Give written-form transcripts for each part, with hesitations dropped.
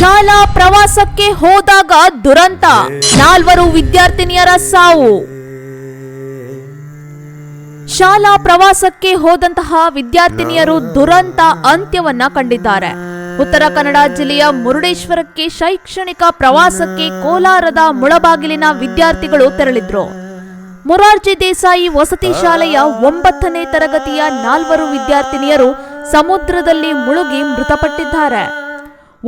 ಶಾಲಾ ಪ್ರವಾಸಕ್ಕೆ ಹೋದಾಗ ದುರಂತ, 4 ವಿದ್ಯಾರ್ಥಿನಿಯರ ಸಾವು. ಶಾಲಾ ಪ್ರವಾಸಕ್ಕೆ ಹೋದಂತಹ ವಿದ್ಯಾರ್ಥಿನಿಯರು ದುರಂತ ಅಂತ್ಯವನ್ನ ಕಂಡಿದ್ದಾರೆ. ಉತ್ತರ ಕನ್ನಡ ಜಿಲ್ಲೆಯ ಮುರುಡೇಶ್ವರಕ್ಕೆ ಶೈಕ್ಷಣಿಕ ಪ್ರವಾಸಕ್ಕೆ ಕೋಲಾರದ ಮುಳಬಾಗಿಲಿನ ವಿದ್ಯಾರ್ಥಿಗಳು ತೆರಳಿದ್ರು. ಮೊರಾರ್ಜಿ ದೇಸಾಯಿ ವಸತಿ ಶಾಲೆಯ 9ನೇ ತರಗತಿಯ 4 ವಿದ್ಯಾರ್ಥಿನಿಯರು ಸಮುದ್ರದಲ್ಲಿ ಮುಳುಗಿ ಮೃತಪಟ್ಟಿದ್ದಾರೆ.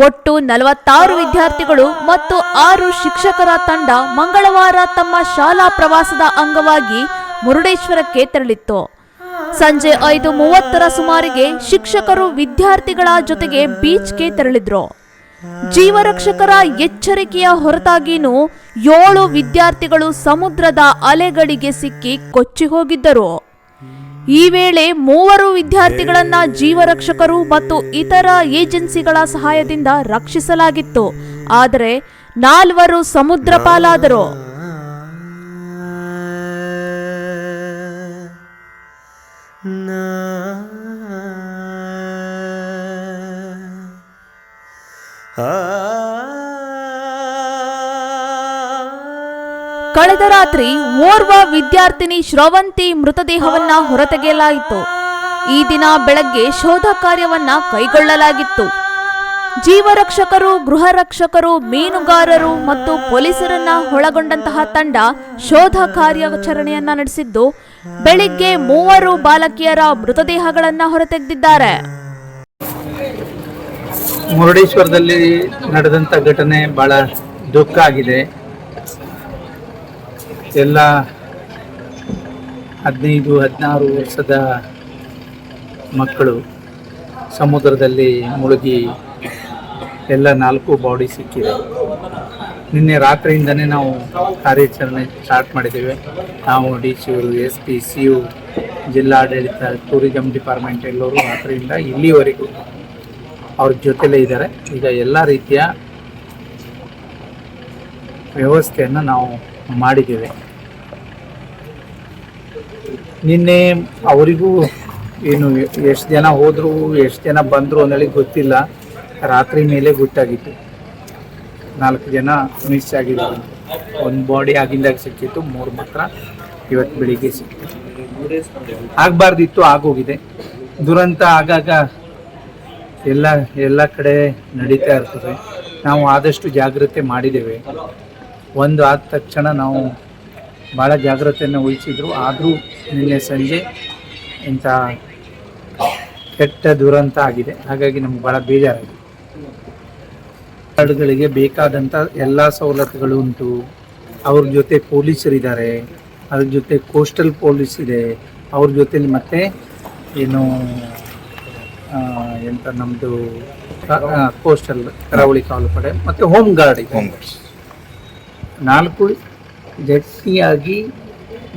ಒಟ್ಟು 46 ವಿದ್ಯಾರ್ಥಿಗಳು ಮತ್ತು 6 ಶಿಕ್ಷಕರ ತಂಡ ಮಂಗಳವಾರ ತಮ್ಮ ಶಾಲಾ ಪ್ರವಾಸದ ಅಂಗವಾಗಿ ಮುರುಡೇಶ್ವರಕ್ಕೆ ತೆರಳಿತ್ತು. ಸಂಜೆ 5:30 ಸುಮಾರಿಗೆ ಶಿಕ್ಷಕರು ವಿದ್ಯಾರ್ಥಿಗಳ ಜೊತೆಗೆ ಬೀಚ್ಗೆ ತೆರಳಿದ್ರು. ಜೀವರಕ್ಷಕರ ಎಚ್ಚರಿಕೆಯ ಹೊರತಾಗಿಯೂ 7 ವಿದ್ಯಾರ್ಥಿಗಳು ಸಮುದ್ರದ ಅಲೆಗಳಿಗೆ ಸಿಕ್ಕಿ ಕೊಚ್ಚಿ ಹೋಗಿದ್ದರು. ಈ ವೇಳೆ 3 ವಿದ್ಯಾರ್ಥಿಗಳನ್ನ ಜೀವರಕ್ಷಕರು ಮತ್ತು ಇತರ ಏಜೆನ್ಸಿಗಳ ಸಹಾಯದಿಂದ ರಕ್ಷಿಸಲಾಗಿತ್ತು. ಆದರೆ 4 ಸಮುದ್ರ ಪಾಲಾದರು. ಕಳೆದ ರಾತ್ರಿ ಓರ್ವ ವಿದ್ಯಾರ್ಥಿನಿ ಶ್ರವಂತಿ ಮೃತದೇಹವನ್ನ ಹೊರತೆಗೆಯಲಾಯಿತು. ಈ ದಿನ ಬೆಳಗ್ಗೆ ಶೋಧ ಕಾರ್ಯವನ್ನ ಕೈಗೊಳ್ಳಲಾಗಿತ್ತು. ಜೀವರಕ್ಷಕರು, ಗೃಹ ರಕ್ಷಕರು, ಮೀನುಗಾರರು ಮತ್ತು ಪೊಲೀಸರನ್ನ ಒಳಗೊಂಡಂತಹ ತಂಡ ಶೋಧ ಕಾರ್ಯಾಚರಣೆಯನ್ನ ನಡೆಸಿದ್ದು, ಬೆಳಿಗ್ಗೆ 3 ಬಾಲಕಿಯರ ಮೃತದೇಹಗಳನ್ನ ಹೊರತೆಗೆದಿದ್ದಾರೆ. ಮುರುಡೇಶ್ವರದಲ್ಲಿ ನಡೆದಂಥ ಘಟನೆ ಬಹಳ ದುಃಖ ಆಗಿದೆ. ಎಲ್ಲ 15-16 ವರ್ಷದ ಮಕ್ಕಳು ಸಮುದ್ರದಲ್ಲಿ ಮುಳುಗಿ ಎಲ್ಲ 4 ಬಾಡಿ ಸಿಕ್ಕಿದೆ. ನಿನ್ನೆ ರಾತ್ರಿಯಿಂದನೇ ನಾವು ಕಾರ್ಯಾಚರಣೆ ಸ್ಟಾರ್ಟ್ ಮಾಡಿದ್ದೇವೆ. ನಾವು DC, SP, CU, ಜಿಲ್ಲಾಡಳಿತ, ಟೂರಿಸಂ ಡಿಪಾರ್ಟ್ಮೆಂಟ್ ಎಲ್ಲರೂ ರಾತ್ರಿಯಿಂದ ಇಲ್ಲಿವರೆಗೂ ಅವ್ರ ಜೊತೆಲೇ ಇದ್ದಾರೆ. ಈಗ ಎಲ್ಲ ರೀತಿಯ ವ್ಯವಸ್ಥೆಯನ್ನು ನಾವು ಮಾಡಿದ್ದೇವೆ. ನಿನ್ನೆ ಅವರಿಗೂ ಏನು ಎಷ್ಟು ಜನ ಹೋದರು, ಎಷ್ಟು ಜನ ಬಂದರು ಅನ್ನೋಳಿ ಗೊತ್ತಿಲ್ಲ. ರಾತ್ರಿ ಮೇಲೆ ಗೊತ್ತಾಗಿತ್ತು 4 ಜನ ಮಿಸ್ ಆಗಿದ್ದಾರೆ. 1 ಬಾಡಿ ಆಗಿಂದಾಗ ಸಿಕ್ಕಿತ್ತು, 3 ಮಾತ್ರ ಇವತ್ತು ಬೆಳಿಗ್ಗೆ ಸಿಕ್ಕಿತ್ತು. ಆಗಬಾರ್ದಿತ್ತು, ಆಗೋಗಿದೆ. ದುರಂತ ಆಗಾಗ ಎಲ್ಲ ಕಡೆ ನಡೀತಾ ಇರ್ತದೆ. ನಾವು ಆದಷ್ಟು ಜಾಗ್ರತೆ ಮಾಡಿದ್ದೇವೆ. ಒಂದು ಆದ ತಕ್ಷಣ ನಾವು ಭಾಳ ಜಾಗ್ರತೆಯನ್ನು ವಹಿಸಿದ್ರು. ಆದರೂ ನಿನ್ನೆ ಸಂಜೆ ಇಂಥ ಕೆಟ್ಟ ದುರಂತ ಆಗಿದೆ. ಹಾಗಾಗಿ ನಮ್ಗೆ ಭಾಳ ಬೇಜಾರಾಗಿದೆ. ಗಳಿಗೆ ಬೇಕಾದಂಥ ಎಲ್ಲ ಸವಲತ್ತುಗಳು ಉಂಟು. ಅವ್ರ ಜೊತೆ ಪೊಲೀಸರಿದ್ದಾರೆ, ಅದ್ರ ಜೊತೆ ಕೋಸ್ಟಲ್ ಪೊಲೀಸ್ ಇದೆ, ಅವ್ರ ಜೊತೆಲಿ ಮತ್ತೆ ಏನು ಎಂತ ನಮ್ಮದು ಕೋಸ್ಟಲ್ ಕರಾವಳಿ ಕಾವಲುಪಡೆ ಮತ್ತು ಹೋಮ್ ಗಾರ್ಡ್ ಇದೆ. 4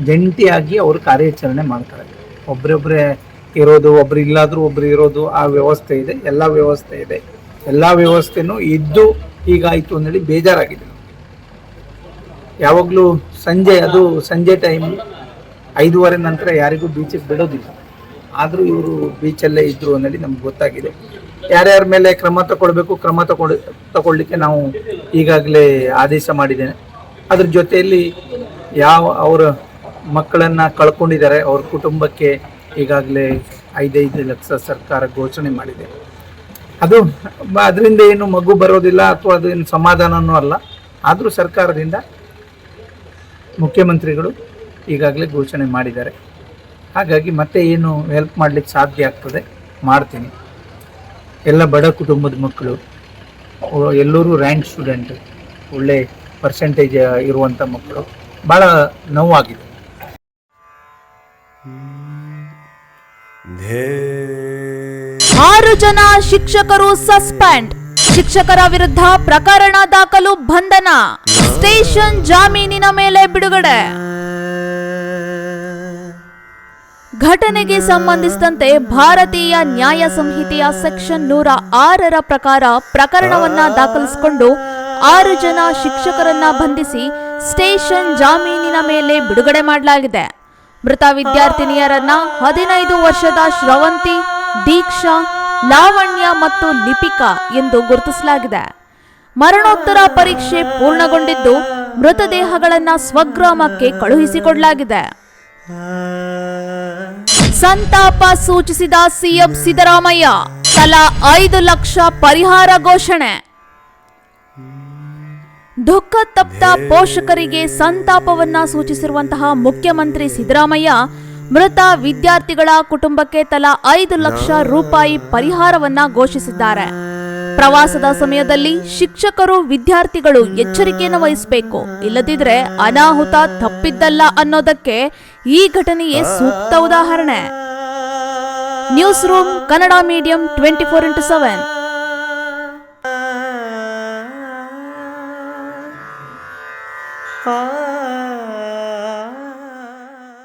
ಜಂಟಿಯಾಗಿ ಅವರು ಕಾರ್ಯಾಚರಣೆ ಮಾಡ್ತಾರೆ. ಒಬ್ಬರೊಬ್ಬರೇ ಇರೋದು, ಒಬ್ರು ಇಲ್ಲಾದರೂ ಒಬ್ರು ಇರೋದು, ಆ ವ್ಯವಸ್ಥೆ ಇದೆ. ಎಲ್ಲ ವ್ಯವಸ್ಥೆ ಇದೆ. ಎಲ್ಲ ವ್ಯವಸ್ಥೆನೂ ಇದ್ದು ಹೀಗಾಯಿತು ಅಂದೇಳಿ ಬೇಜಾರಾಗಿದೆ. ಯಾವಾಗಲೂ ಸಂಜೆ ಟೈಮ್ 5:15 ನಂತರ ಯಾರಿಗೂ ಬೀಚಿಗೆ ಬಿಡೋದಿಲ್ಲ. ಆದರೂ ಇವರು ಬೀಚಲ್ಲೇ ಇದ್ದರು ಅನ್ನೋದು ನಮ್ಗೆ ಗೊತ್ತಾಗಿದೆ. ಯಾರ್ಯಾರ ಮೇಲೆ ಕ್ರಮ ತಗೊಳ್ಳಿಕ್ಕೆ ನಾವು ಈಗಾಗಲೇ ಆದೇಶ ಮಾಡಿದ್ದೇನೆ. ಅದ್ರ ಜೊತೆಯಲ್ಲಿ ಅವರ ಮಕ್ಕಳನ್ನು ಕಳ್ಕೊಂಡಿದ್ದಾರೆ, ಅವ್ರ ಕುಟುಂಬಕ್ಕೆ ಈಗಾಗಲೇ 5 ಲಕ್ಷ ಸರ್ಕಾರ ಘೋಷಣೆ ಮಾಡಿದೆ. ಅದರಿಂದ ಏನು ಮಗು ಬರೋದಿಲ್ಲ ಅಥವಾ ಅದು ಏನು ಸಮಾಧಾನನೂ ಅಲ್ಲ. ಆದರೂ ಸರ್ಕಾರದಿಂದ ಮುಖ್ಯಮಂತ್ರಿಗಳು ಈಗಾಗಲೇ ಘೋಷಣೆ ಮಾಡಿದ್ದಾರೆ. ಹಾಗಾಗಿ ಮತ್ತೆ ಏನು ಹೆಲ್ಪ್ ಮಾಡಲಿಕ್ಕೆ ಸಾಧ್ಯ ಆಗ್ತದೆ ಮಾಡ್ತೀನಿ. ಎಲ್ಲ ಬಡ ಕುಟುಂಬದ ಮಕ್ಕಳು, ಎಲ್ಲರೂ ರ್ಯಾಂಕ್ ಸ್ಟೂಡೆಂಟ್, ಒಳ್ಳೆ ಪರ್ಸೆಂಟೇಜ್ ಇರುವಂಥ ಮಕ್ಕಳು. ಭಾಳ ನೋವಾಗಿದೆ. 6 ಜನ ಶಿಕ್ಷಕರು ಸಸ್ಪೆಂಡ್. ಶಿಕ್ಷಕರ ವಿರುದ್ಧ ಪ್ರಕರಣ ದಾಖಲು, ಬಂಧನ. ಸ್ಟೇಷನ್ ಜಾಮೀನಿನ ಮೇಲೆ ಬಿಡುಗಡೆ. ಘಟನೆಗೆ ಸಂಬಂಧಿಸಿದಂತೆ ಭಾರತೀಯ ನ್ಯಾಯ ಸಂಹಿತೆಯ ಸೆಕ್ಷನ್ 106 ಪ್ರಕಾರ ಪ್ರಕರಣವನ್ನ ದಾಖಲಿಸಿಕೊಂಡು 6 ಜನ ಶಿಕ್ಷಕರನ್ನ ಬಂಧಿಸಿ ಸ್ಟೇಷನ್ ಜಾಮೀನಿನ ಮೇಲೆ ಬಿಡುಗಡೆ ಮಾಡಲಾಗಿದೆ. ಮೃತ ವಿದ್ಯಾರ್ಥಿನಿಯರನ್ನ 15 ವರ್ಷದ ಶ್ರವಂತಿ, ದೀಕ್ಷಾ, ಲಾವಣ್ಯ ಮತ್ತು ಲಿಪಿಕಾ ಎಂದು ಗುರುತಿಸಲಾಗಿದೆ. ಮರಣೋತ್ತರ ಪರೀಕ್ಷೆ ಪೂರ್ಣಗೊಂಡಿದ್ದು ಮೃತದೇಹಗಳನ್ನ ಸ್ವಗ್ರಾಮಕ್ಕೆ ಕಳುಹಿಸಿಕೊಡಲಾಗಿದೆ. ಸಂತಾಪ ಸೂಚಿಸಿದ ಸಿಎಂ ಸಿದ್ದರಾಮಯ್ಯ, ತಲಾ 5 ಲಕ್ಷ ಪರಿಹಾರ ಘೋಷಣೆ. ದುಃಖ ತಪ್ತ ಪೋಷಕರಿಗೆ ಸಂತಾಪವನ್ನ ಸೂಚಿಸಿರುವಂತಹ ಮುಖ್ಯಮಂತ್ರಿ ಸಿದ್ದರಾಮಯ್ಯ ಮೃತ ವಿದ್ಯಾರ್ಥಿಗಳ ಕುಟುಂಬಕ್ಕೆ ತಲಾ 5 ಲಕ್ಷ ರೂಪಾಯಿ ಪರಿಹಾರವನ್ನ ಘೋಷಿಸಿದ್ದಾರೆ. ಪ್ರವಾಸದ ಸಮಯದಲ್ಲಿ ಶಿಕ್ಷಕರು ವಿದ್ಯಾರ್ಥಿಗಳು ಎಚ್ಚರಿಕೆಯನ್ನು ವಹಿಸಬೇಕು, ಇಲ್ಲದಿದ್ರೆ ಅನಾಹುತ ತಪ್ಪಿದ್ದಲ್ಲ ಅನ್ನೋದಕ್ಕೆ ಈ ಘಟನೆಯೇ ಸೂಕ್ತ ಉದಾಹರಣೆ. News room Kannada medium 24x7.